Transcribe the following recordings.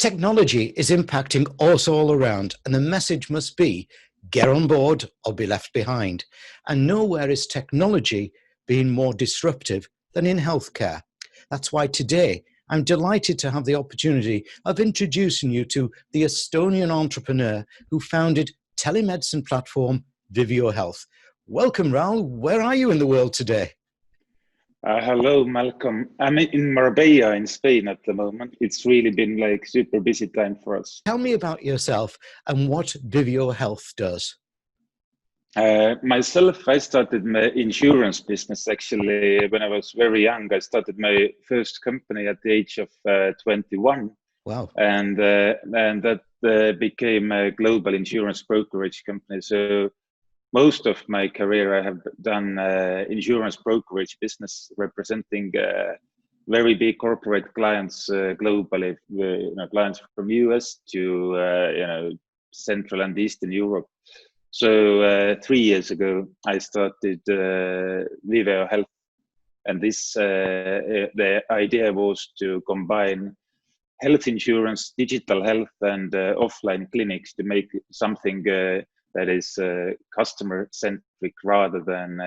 Technology is impacting us all around, and the message must be, get on board or be left behind. And nowhere is technology being more disruptive than in healthcare. That's why today I'm delighted to have the opportunity of introducing you to the Estonian entrepreneur who founded telemedicine platform Viveo Health. Welcome, Raul. Where are you in the world today? Hello, Malcolm. I'm in Marbella in Spain at the moment. It's really been like super busy time for us. Tell me about yourself and what Viveo Health does. Myself, I started my insurance business actually when I was very young. I started my first company at the age of 21. Wow. And that became a global insurance brokerage company. So most of my career, I have done insurance brokerage business, representing very big corporate clients globally, clients from US to Central and Eastern Europe. So 3 years ago, I started Viveo Health, and this the idea was to combine health insurance, digital health, and offline clinics to make something that is customer-centric rather than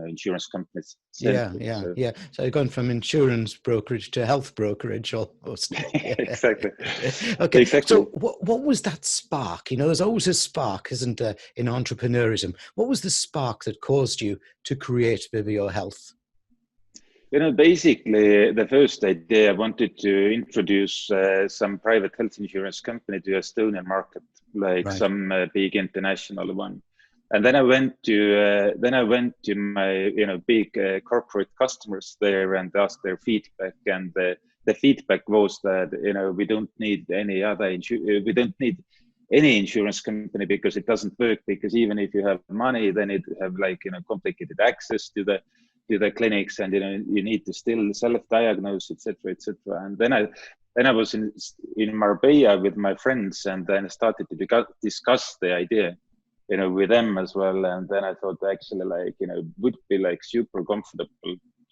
insurance companies centric. Yeah. So you've gone from insurance brokerage to health brokerage almost. Exactly. Okay. Exactly. So what was that spark? There's always a spark, isn't there, in entrepreneurism? What was the spark that caused you to create Viveo Health? Basically, the first idea, I wanted to introduce some private health insurance company to Estonian market, like Right. some big international one. And then I went to my big corporate customers there and asked their feedback. And the feedback was that we don't need any other we don't need any insurance company because it doesn't work. Because even if you have money, then it have complicated access to the clinics, and you need to still self-diagnose, etc., etc. And then I was in Marbella with my friends, and then I started to discuss the idea, with them as well. And then I thought actually, would be super comfortable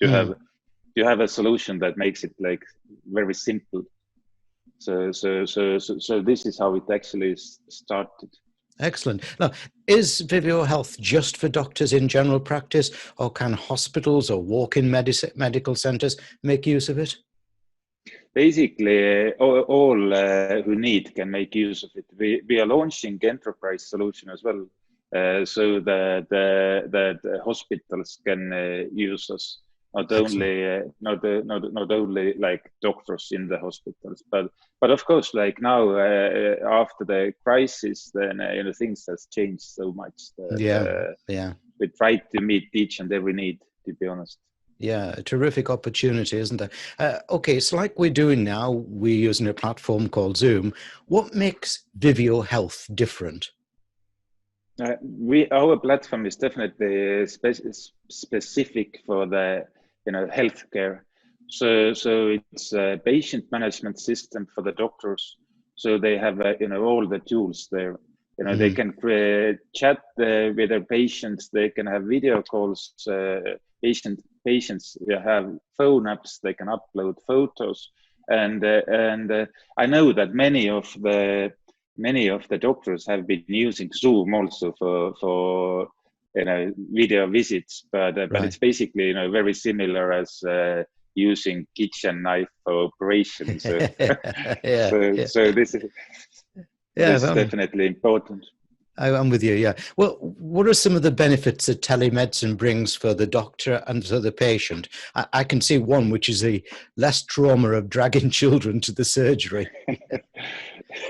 to have a solution that makes it very simple. So this is how it actually started. Excellent. Now, is Viveo Health just for doctors in general practice, or can hospitals or walk-in medical centers make use of it? Basically, all who need can make use of it. We are launching enterprise solution as well, so that the hospitals can use us. Not only like doctors in the hospitals, but of course, like now after the crisis, then things has changed so much. We try to meet each and every need, to be honest. Yeah, a terrific opportunity, isn't there? Okay, so like we're doing now, we're using a platform called Zoom. What makes Viveo Health different? Our platform is definitely specific for the healthcare. So it's a patient management system for the doctors. So they have all the tools there. They can chat with their patients. They can have video calls. Patients have phone apps. They can upload photos. And I know that many of the doctors have been using Zoom also for video visits, but it's basically basically similar as using kitchen knife for operations. So this is definitely important. I'm with you, yeah. Well, what are some of the benefits that telemedicine brings for the doctor and for the patient? I can see one, which is the less trauma of dragging children to the surgery.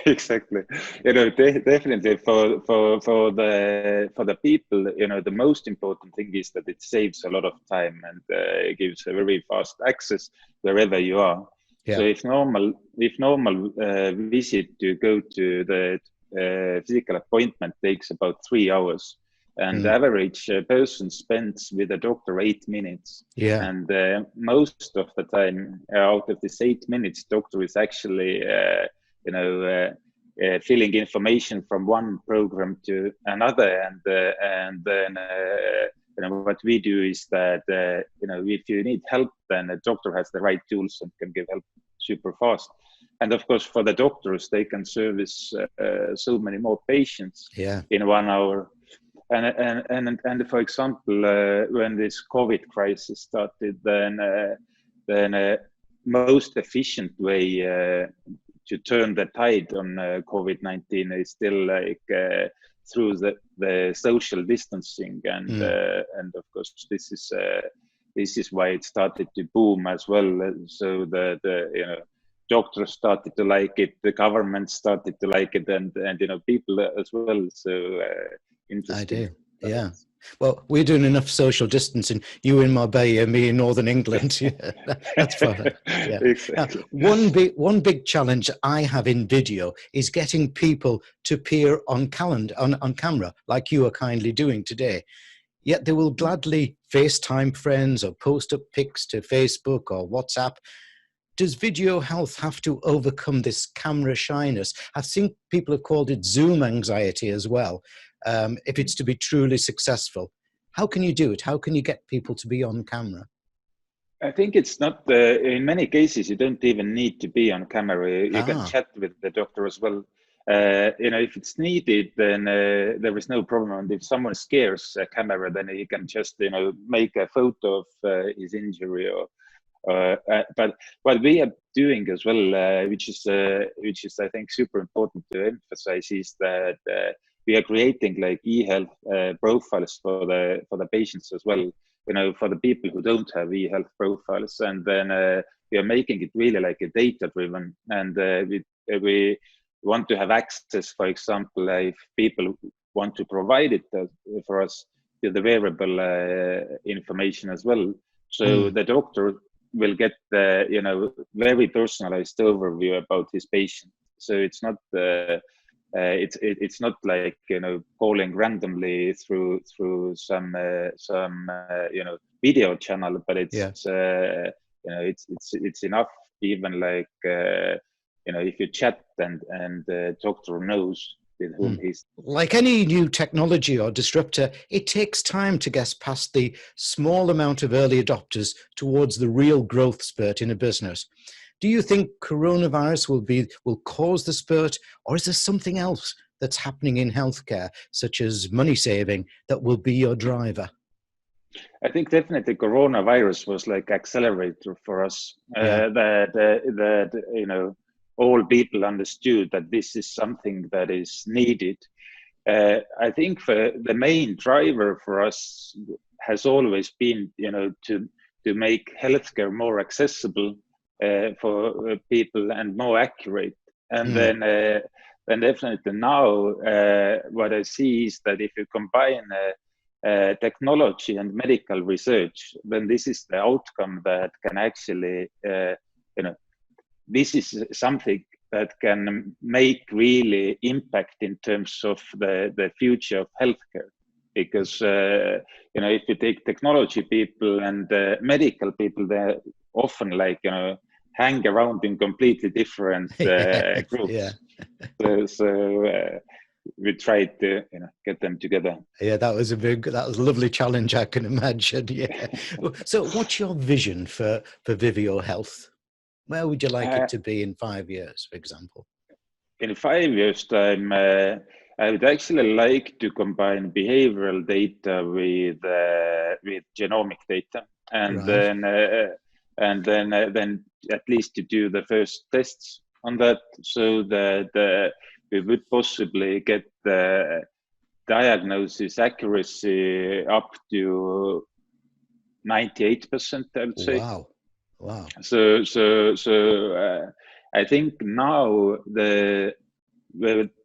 Exactly. Definitely for the people, the most important thing is that it saves a lot of time and it gives a very fast access wherever you are. Yeah. So if normal visit to go to the physical appointment takes about 3 hours, and the average person spends with a doctor 8 minutes. Yeah. And most of the time, out of this 8 minutes, doctor is actually filling information from one program to another, and then what we do is that if you need help, then a doctor has the right tools and can give help super fast. and of course for the doctors, they can service so many more patients in 1 hour. And for example, when this COVID crisis started, then most efficient way to turn the tide on COVID-19 is still like through the social distancing, and of course this is why it started to boom as well. So the doctors started to like it, the government started to like it, and people as well. So interesting. I do, yeah. Well, we're doing enough social distancing. You in Marbella, me in Northern England. Yeah, that's fine. Yeah. Exactly. Now, one big challenge I have in video is getting people to appear on camera, like you are kindly doing today. Yet they will gladly FaceTime friends or post up pics to Facebook or WhatsApp. Does Viveo Health have to overcome this camera shyness? I think people have called it Zoom anxiety as well. If it's to be truly successful, how can you do it? How can you get people to be on camera? I think it's not, in many cases, you don't even need to be on camera. You can chat with the doctor as well. If it's needed, then there is no problem. And if someone scares a camera, then he can just, make a photo of his injury. But what we are doing as well, which is I think super important to emphasize, is that we are creating like e-health profiles for the patients as well. For the people who don't have e-health profiles, and then we are making it really like a data-driven, and we want to have access. For example, if people want to provide it for us, to the wearable information as well, so the doctor will get the very personalized overview about his patient. So it's not it's not like calling randomly through some video channel, but it's it's enough even like if you chat and the doctor knows with whom he's. Like any new technology or disruptor, it takes time to get past the small amount of early adopters towards the real growth spurt in a business. Do you think coronavirus will cause the spurt, or is there something else that's happening in healthcare, such as money saving, that will be your driver? I think definitely coronavirus was like accelerator for us. That all people understood that this is something that is needed. I think the main driver for us has always been, to make healthcare more accessible for people and more accurate. And then definitely now what I see is that if you combine technology and medical research, then this is the outcome that can actually, this is something that can make really impact in terms of the future of healthcare. Because, if you take technology people and medical people, they're often like, hang around in completely different groups. Yeah. So we tried to get them together. Yeah, that was a lovely challenge, I can imagine. Yeah. So what's your vision for Viveo Health? Where would you like it to be in 5 years, for example? In 5 years' time, I would actually like to combine behavioral data with genomic data, and then at least to do the first tests on that, so that we would possibly get the diagnosis accuracy up to 98%, I would say. Wow. So I think now the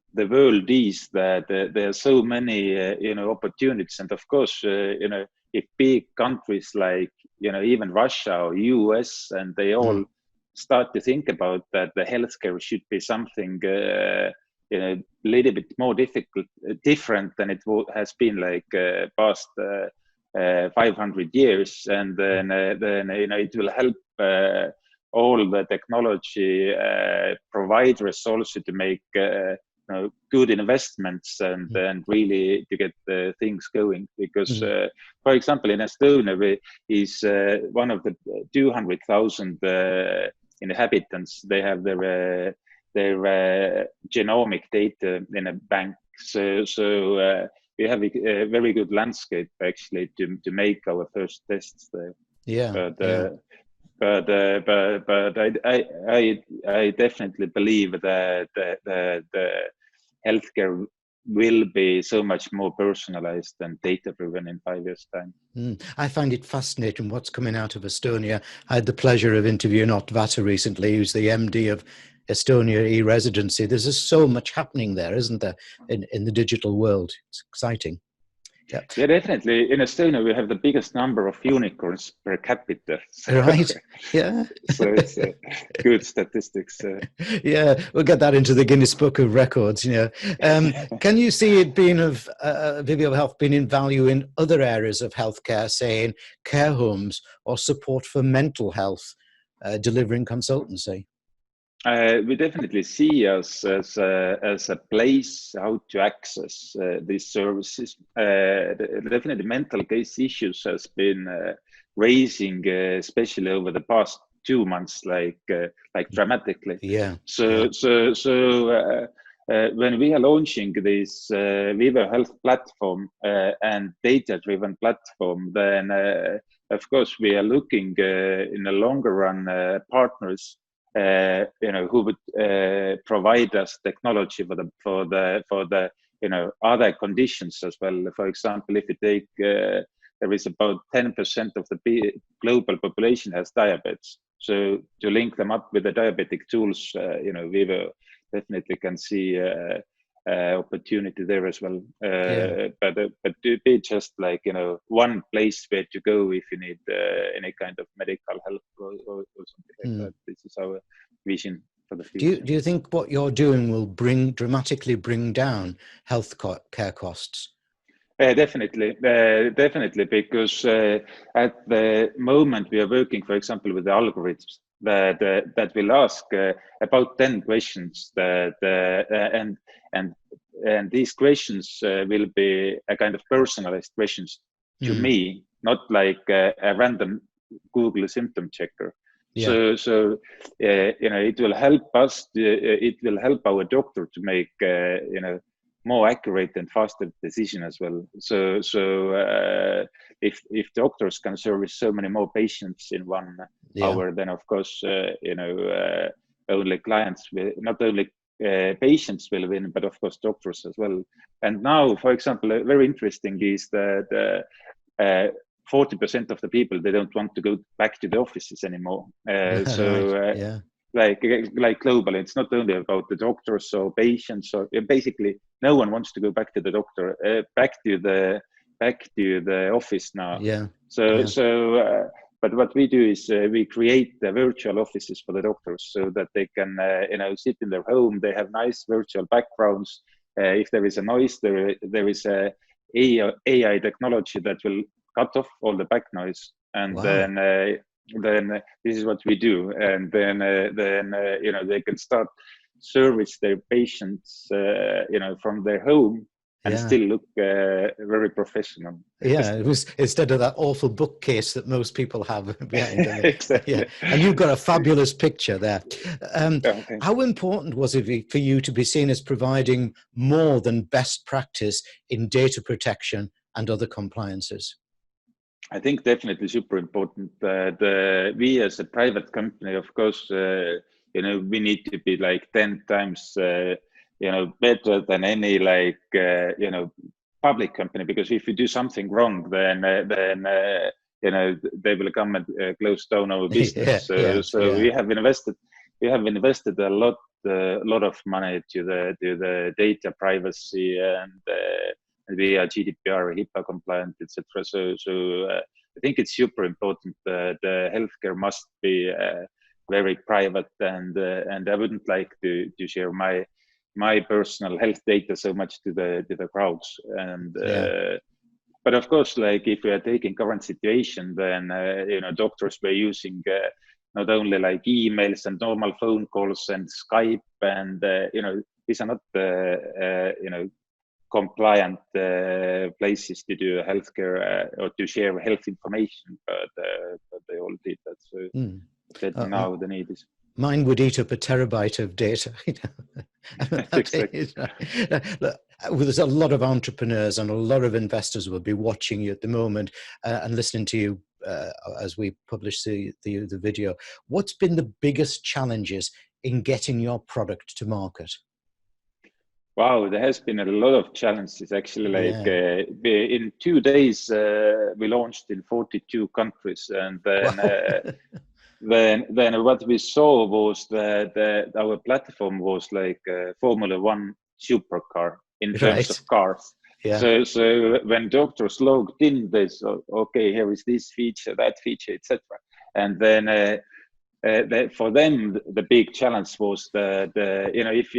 world is that there are so many opportunities, and of course if big countries like even Russia or US, and they all start to think about that the healthcare should be something a little bit more different than it has been like past 500 years, and then it will help all the technology providers also to make good investments and really to get things going. Because, for example, in Estonia, is one of the 200,000 inhabitants. They have their genomic data in a bank. So we have a very good landscape actually to make our first tests there. Yeah. But I definitely believe that the healthcare will be so much more personalized and data-driven in 5 years' time. I find it fascinating what's coming out of Estonia. I had the pleasure of interviewing Ott Vata recently, who's the MD of Estonia e-residency. There's just so much happening there, isn't there, in the digital world? It's exciting. Yeah, definitely. In Estonia, we have the biggest number of unicorns per capita. So, right. Yeah. So it's good statistics. Yeah, we'll get that into the Guinness Book of Records. Can you see it being of Viveo Health being in value in other areas of healthcare, say in care homes or support for mental health, delivering consultancy? We definitely see us as a place how to access these services. Definitely mental case issues has been raising, especially over the past 2 months, like dramatically. Yeah. So when we are launching this Viveo Health platform and data-driven platform, then of course we are looking in the longer run partners. Who would provide us technology for the other conditions as well. For example, if you take there is about 10% of the global population has diabetes. So to link them up with the diabetic tools, Viveo definitely can see opportunity there as well. But to be just like one place where to go if you need any kind of medical help or something like that. This is our vision for the future. Do you think what you're doing will dramatically bring down health care costs? Definitely, because at the moment we are working, for example, with the algorithms that will ask about 10 questions and these questions will be a kind of personalized questions to me, not like a random Google symptom checker. Yeah. So it will help us. It will help our doctor to make more accurate and faster decision as well. So if doctors can service so many more patients in 1 hour, then of course only clients will, not only patients will win, but of course doctors as well. And now, for example, very interesting is that 40% of the people, they don't want to go back to the offices anymore. Like globally, it's not only about the doctors or patients, or basically no one wants to go back to the doctor, back to the office now. But what we do is we create the virtual offices for the doctors so that they can sit in their home. They have nice virtual backgrounds. If there is a noise, there is a AI technology that will cut off all the back noise, and then this is what we do, and then they can start service their patients from their home and still look very professional. It was instead of that awful bookcase that most people have behind them. Exactly. And you've got a fabulous picture there. How important was it for you to be seen as providing more than best practice in data protection and other compliances? I think definitely super important. We as a private company, of course, we need to be like 10 times, better than any public company, because if you do something wrong, then they will come and close down our business. We have invested a lot of money to the data privacy, and we are GDPR, HIPAA compliant, etc. So I think it's super important that the healthcare must be very private, and I wouldn't like to share my personal health data so much to the crowds. And but of course, like if we are taking current situation, then doctors were using not only like emails and normal phone calls and Skype, and these are not compliant places to do healthcare or to share health information, but they all did that. So now the need is. Mine would eat up a terabyte of data. Exactly. Look, there's a lot of entrepreneurs and a lot of investors will be watching you at the moment and listening to you as we publish the video. What's been the biggest challenges in getting your product to market? Wow, there has been a lot of challenges actually. Like in 2 days, we launched in 42 countries, and then Wow. then what we saw was that our platform was like a Formula One supercar in terms Right. of cars. Yeah. So when doctors logged in, they saw, okay, here is this feature, that feature, etc. And then for them, the big challenge was the you know, if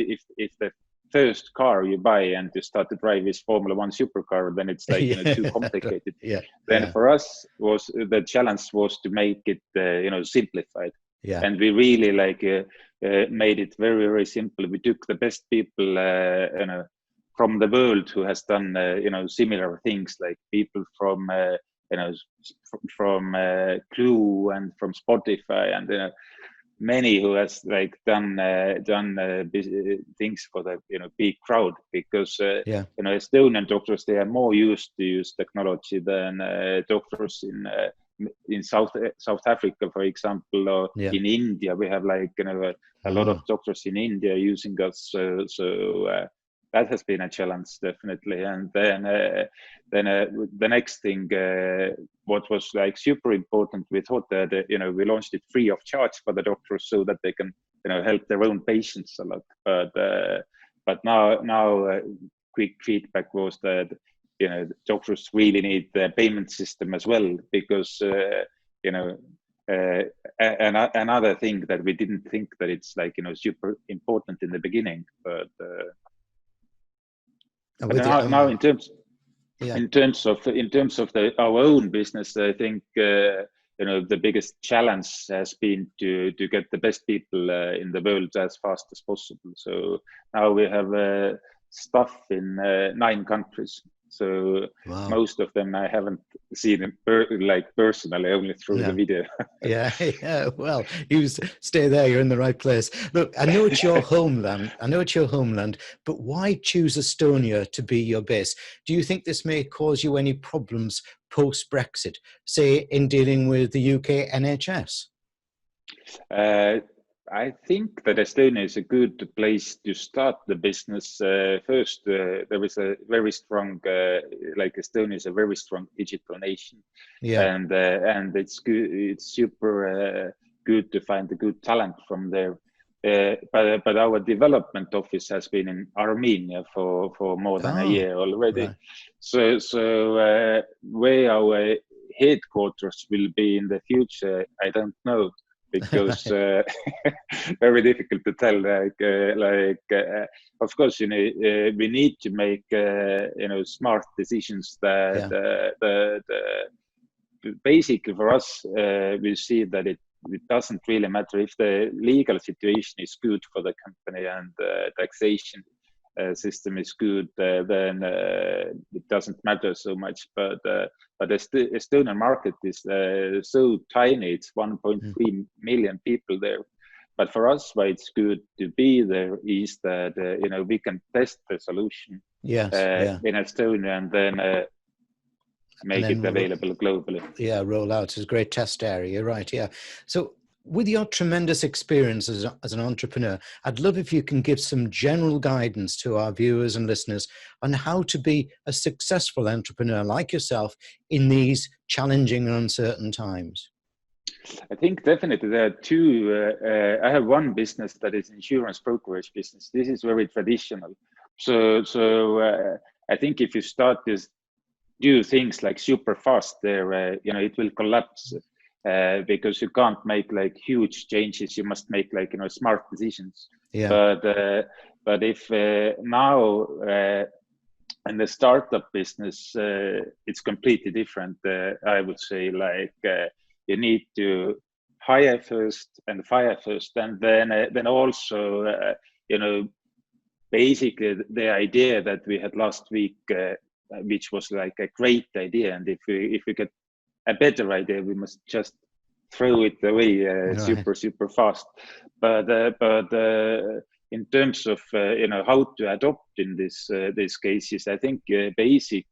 the first car you buy and you start to drive this Formula One supercar, then it's like, you know, too complicated. Yeah. Then for us was the challenge was to make it you know, simplified. Yeah. And we really like made it very, very simple. We took the best people you know, from the world who has done you know, similar things, like people from you know, from Clue and from Spotify, and you know, many who has like done things for the, you know, big crowd, because Yeah. you know, Estonian doctors, they are more used to use technology than doctors in South Africa, for example, or in India. We have like, you know, a lot of doctors in India using us, so that has been a challenge, definitely. And then the next thing, what was like super important, we thought that you know, we launched it free of charge for the doctors so that they can, you know, help their own patients a lot. But now quick feedback was that, you know, doctors really need the payment system as well, because you know, another thing that we didn't think that it's like, you know, super important in the beginning, but now in terms of our own business, I think you know, the biggest challenge has been to get the best people in the world as fast as possible. So now we have staff in 9 countries. So most of them I haven't seen like personally, only through the video. Yeah. Well, you stay there. You're in the right place. Look, I know it's your homeland. But why choose Estonia to be your base? Do you think this may cause you any problems post-Brexit, say in dealing with the UK NHS? I think that Estonia is a good place to start the business. First, there is a very strong, like Estonia is a very strong digital nation, and it's good. It's super good to find the good talent from there. But our development office has been in Armenia for more than a year already. Right. So where our headquarters will be in the future, I don't know, because very difficult to tell. Of course, you know, we need to make you know, smart decisions. That basically for us, we see that it doesn't really matter if the legal situation is good for the company and taxation system is good, then it doesn't matter so much. But the Estonian market is so tiny; it's 1.3 million people there. But for us, why it's good to be there is that you know, we can test the solution in Estonia and then make it available globally. Yeah, roll out. It's a great test area. You're right. Yeah. So with your tremendous experience as an entrepreneur, I'd love if you can give some general guidance to our viewers and listeners on how to be a successful entrepreneur like yourself in these challenging and uncertain times. I think definitely there are two. I have one business that is insurance brokerage business. This is very traditional. So I think if you start this, do things like super fast there, you know, it will collapse. Because you can't make like huge changes. You must make like, you know, smart decisions. But if now in the startup business, it's completely different. I would say like you need to hire first and fire first, and then also you know, basically the idea that we had last week, which was like a great idea, and if we get a better idea, we must just throw it away Right. super fast. But in terms of how to adopt in these cases, I think basic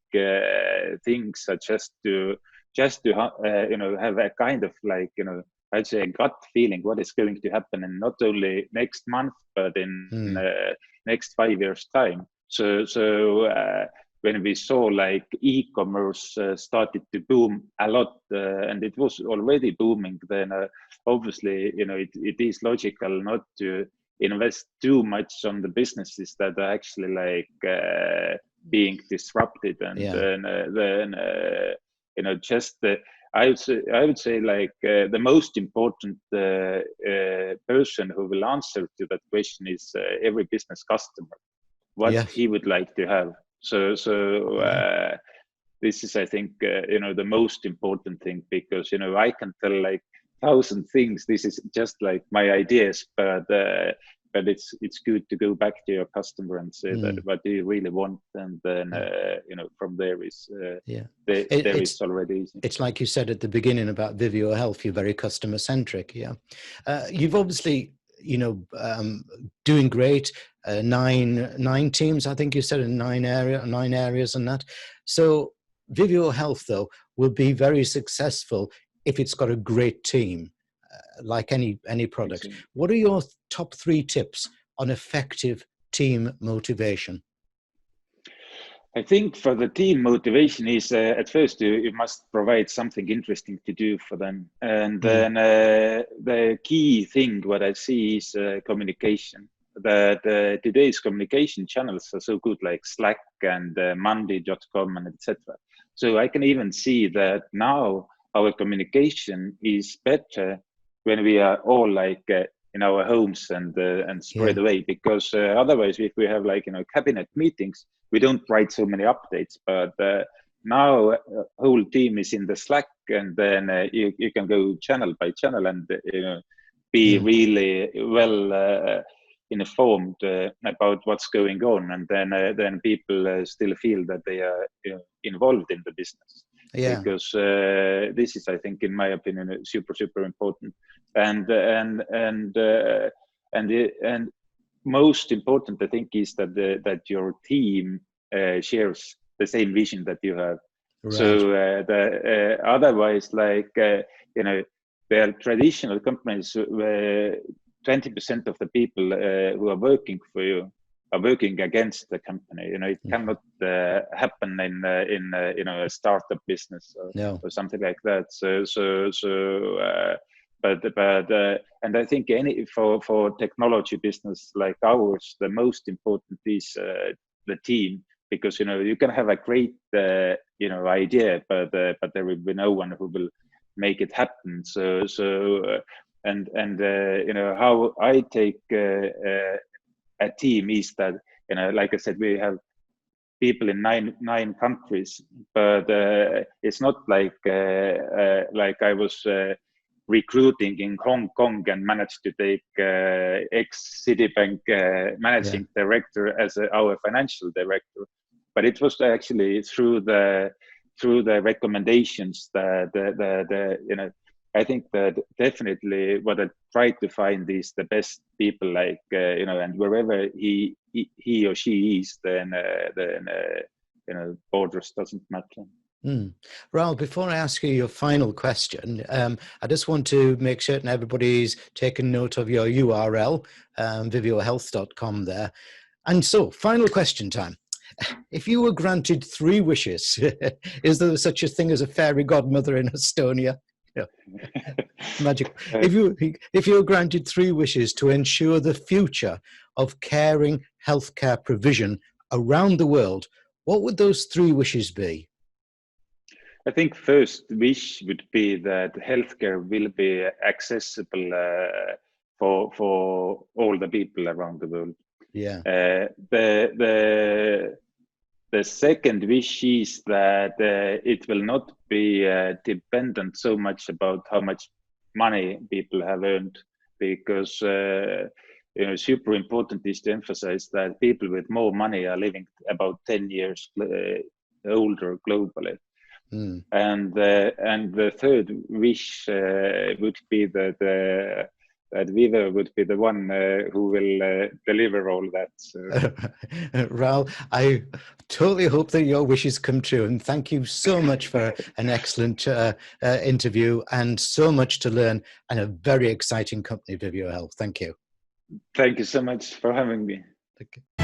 things are just to have a kind of like I'd say a gut feeling what is going to happen in not only next month but in next 5 years time. So when we saw like e-commerce started to boom a lot, and it was already booming, then obviously it is logical not to invest too much on the businesses that are actually like being disrupted, and then just I would say like the most important person who will answer to that question is every business customer, what Yes. he would like to have. So this is, I think, the most important thing, because I can tell like 1,000 things. This is just like my ideas, but it's good to go back to your customer and say that what do you really want, and then from there is it's already easy. It's like you said at the beginning about Viveo Health. You're very customer centric. Yeah, you've obviously doing great. Nine teams, I think you said, in nine areas, and that. So Viveo Health, though, will be very successful if it's got a great team, like any product. Exactly. What are your top 3 tips on effective team motivation? I think for the team, motivation is at first you must provide something interesting to do for them, and then the key thing what I see is communication. That today's communication channels are so good, like Slack and Monday.com and etc. So I can even see that now our communication is better when we are all like in our homes and spread away, because otherwise if we have like cabinet meetings, we don't write so many updates. But now whole team is in the Slack, and then you can go channel by channel and be really well informed about what's going on, and then people still feel that they are involved in the business. Because this is, I think, in my opinion, super important, and most important, I think, is that your team shares the same vision that you have. Right. So otherwise, like there are traditional companies where 20% of the people who are working for you are working against the company. It cannot happen in a startup business or something like that. And I think for technology business like ours, the most important is the team, because you can have a great idea, but there will be no one who will make it happen. How I take a team is that like I said, we have people in nine countries, but it's not like I was recruiting in Hong Kong and managed to take ex-Citibank managing director as our financial director, but it was actually through the recommendations that I think that definitely what I try to find is the best people, like and wherever he or she is, then borders doesn't matter. Raul, before I ask you your final question, I just want to make certain everybody's taken note of your URL, viveohealth.com there. And so, final question time. If you were granted 3 wishes, is there such a thing as a fairy godmother in Estonia? Yeah. Magic. If you were granted 3 wishes to ensure the future of caring healthcare provision around the world, what would those 3 wishes be? I think first wish would be that healthcare will be accessible for all the people around the world. Yeah. The second wish is that it will not be dependent so much about how much money people have earned, because super important is to emphasize that people with more money are living about 10 years older globally. And the third wish would be that Viveo would be the one who will deliver all that. So. Raul, I totally hope that your wishes come true, and thank you so much for an excellent interview and so much to learn, and a very exciting company, Viveo Health. Thank you. Thank you so much for having me. Okay.